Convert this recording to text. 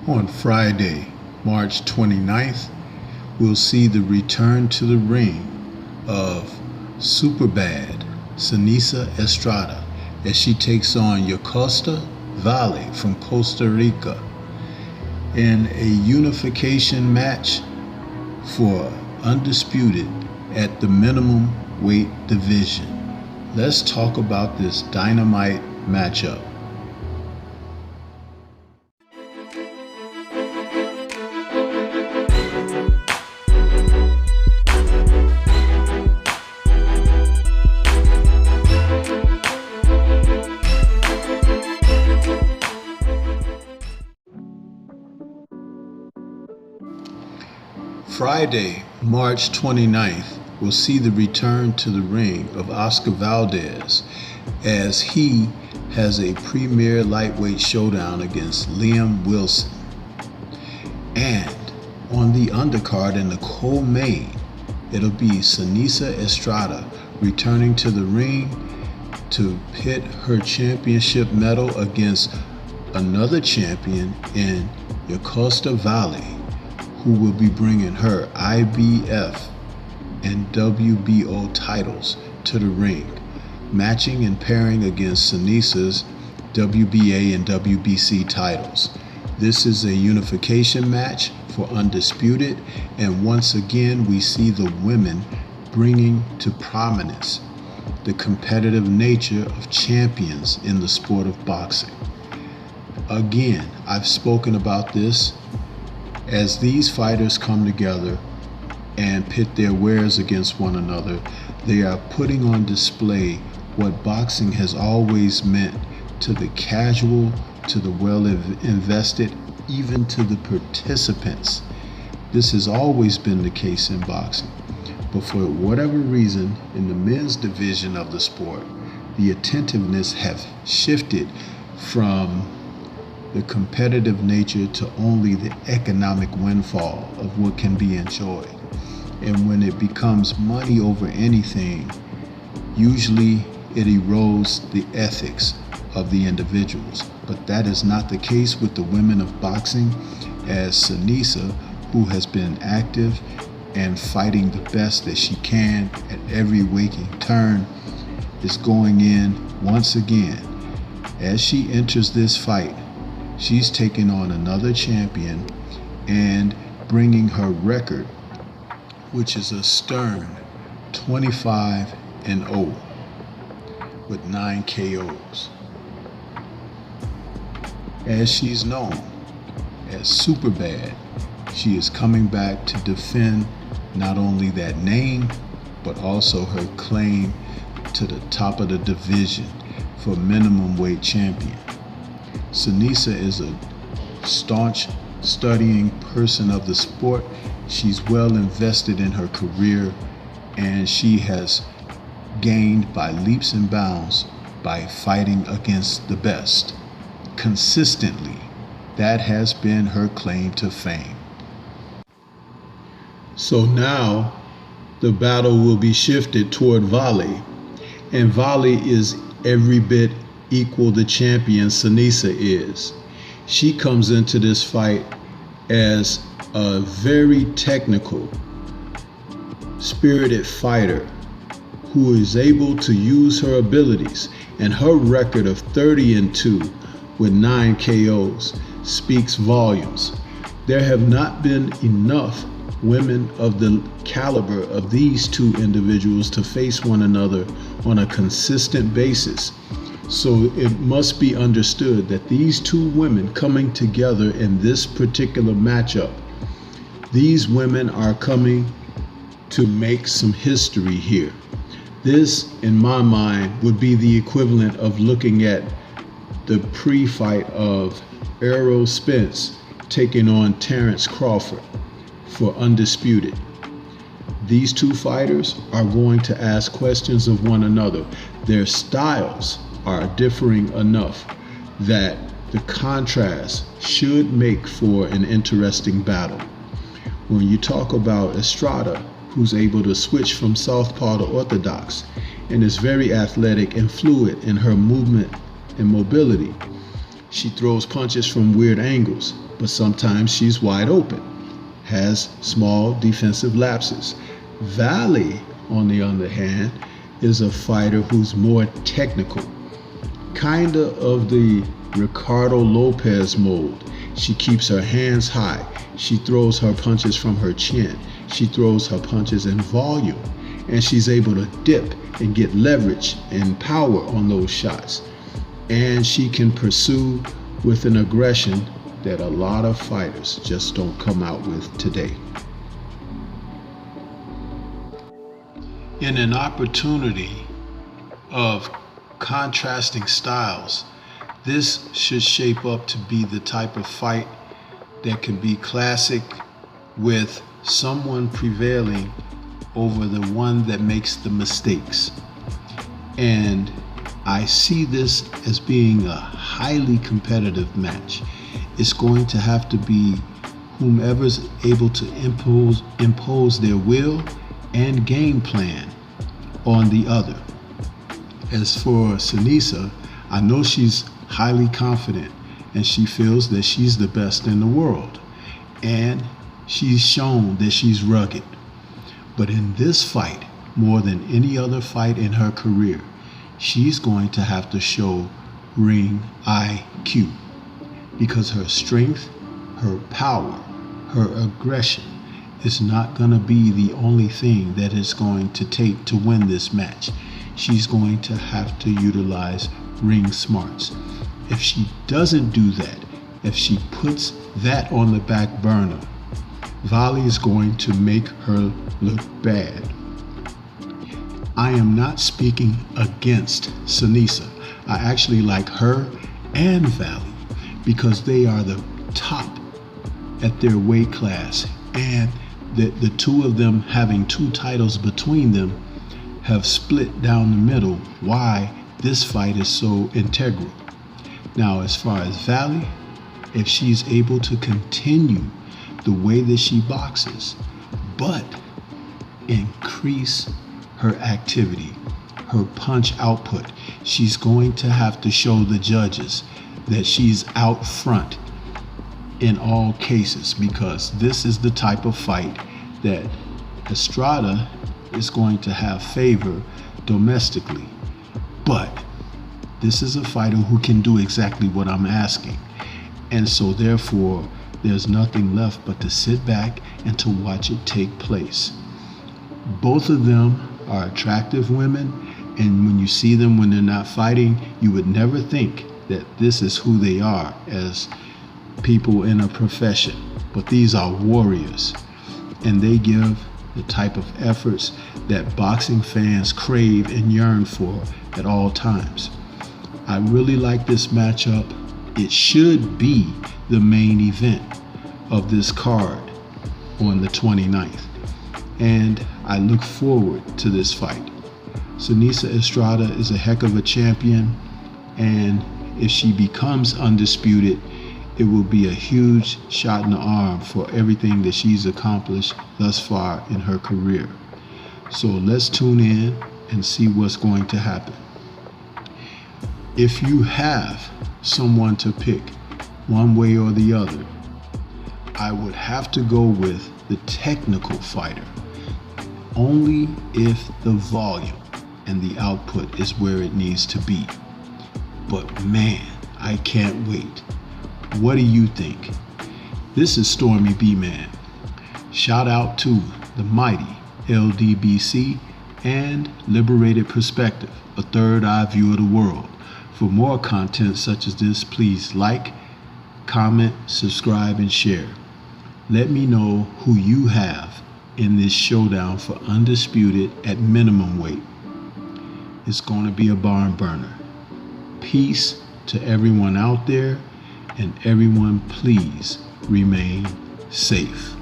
On Friday, March 29th, we'll see the return to the ring of Superbad Seniesa Estrada as she takes on Valle from Costa Rica in a unification match for Undisputed at the minimum weight division. Let's talk about this dynamite matchup. Friday, March 29th, will see the return to the ring of Oscar Valdez as he has a premier lightweight showdown against Liam Wilson. And on the undercard in the co-main, it'll be Seniesa Estrada returning to the ring to pit her championship medal against another champion in Valle, who will be bringing her IBF and WBO titles to the ring, matching and pairing against Seniesa's WBA and WBC titles. This is a unification match for Undisputed, and once again we see the women bringing to prominence the competitive nature of champions in the sport of boxing. Again, I've spoken about this. As these fighters come together and pit their wares against one another, they are putting on display what boxing has always meant to the casual, to the well-invested, even to the participants. This has always been the case in boxing. But for whatever reason, in the men's division of the sport, the attentiveness has shifted from the competitive nature to only the economic windfall of what can be enjoyed. And when it becomes money over anything, usually it erodes the ethics of the individuals. But that is not the case with the women of boxing, as Seniesa, who has been active and fighting the best that she can at every waking turn, is going in once again. As she enters this fight, she's taking on another champion and bringing her record, which is a stern 25-0 with 9 KOs. As she's known as Superbad, she is coming back to defend not only that name, but also her claim to the top of the division for minimum weight champion. Seniesa is a staunch studying person of the sport. She's well invested in her career, and she has gained by leaps and bounds by fighting against the best consistently. That has been her claim to fame. So now the battle will be shifted toward Valle, and Valle is every bit equal the champion Seniesa is. She comes into this fight as a very technical, spirited fighter who is able to use her abilities, and her record of 30-2 with 9 KOs speaks volumes. There have not been enough women of the caliber of these two individuals to face one another on a consistent basis. So it must be understood that these two women coming together in this particular matchup, these women are coming to make some history here. This, in my mind, would be the equivalent of looking at the pre-fight of Errol Spence taking on Terrence Crawford for Undisputed. These two fighters are going to ask questions of one another. Their styles are differing enough that the contrast should make for an interesting battle. When you talk about Estrada, who's able to switch from southpaw to orthodox and is very athletic and fluid in her movement and mobility, She throws punches from weird angles, but sometimes she's wide open, has small defensive lapses. Valle, on the other hand, is a fighter who's more technical, kinda of the Ricardo Lopez mold. She keeps her hands high. She throws her punches from her chin. She throws her punches in volume, and she's able to dip and get leverage and power on those shots. And she can pursue with an aggression that a lot of fighters just don't come out with today. In an opportunity of contrasting styles, this should shape up to be the type of fight that can be classic, with someone prevailing over the one that makes the mistakes. And I see this as being a highly competitive match. It's going to have to be whomever's able to impose their will and game plan on the other. As for Seniesa, I know she's highly confident and she feels that she's the best in the world, and she's shown that she's rugged. But in this fight, more than any other fight in her career, she's going to have to show ring IQ, because her strength, her power, her aggression is not going to be the only thing that it's going to take to win this match. She's going to have to utilize ring smarts. If she doesn't do that, if she puts that on the back burner, Valle is going to make her look bad. I am not speaking against Seniesa. I actually like her and Valle because they are the top at their weight class, and the two of them having two titles between them have split down the middle why this fight is so integral. Now, as far as Valle, if she's able to continue the way that she boxes, but increase her activity, her punch output, she's going to have to show the judges that she's out front in all cases, because this is the type of fight that Estrada is going to have favor domestically. But this is a fighter who can do exactly what I'm asking. And so therefore, there's nothing left but to sit back and to watch it take place. Both of them are attractive women, and when you see them when they're not fighting, you would never think that this is who they are as people in a profession. But these are warriors, and they give the type of efforts that boxing fans crave and yearn for at all times. I really like this matchup. It should be the main event of this card on the 29th. And I look forward to this fight. Seniesa Estrada is a heck of a champion, and if she becomes undisputed, it will be a huge shot in the arm for everything that she's accomplished thus far in her career. So let's tune in and see what's going to happen. If you have someone to pick one way or the other, I would have to go with the technical fighter, only if the volume and the output is where it needs to be. But man, I can't wait. What do you think? This is Stormy B-Man. Shout out to the mighty LDBC and Liberated Perspective, a third eye view of the world. For more content such as this, please like, comment, subscribe, and share. Let me know who you have in this showdown for undisputed at minimum weight. It's going to be a barn burner. Peace to everyone out there, and everyone please remain safe.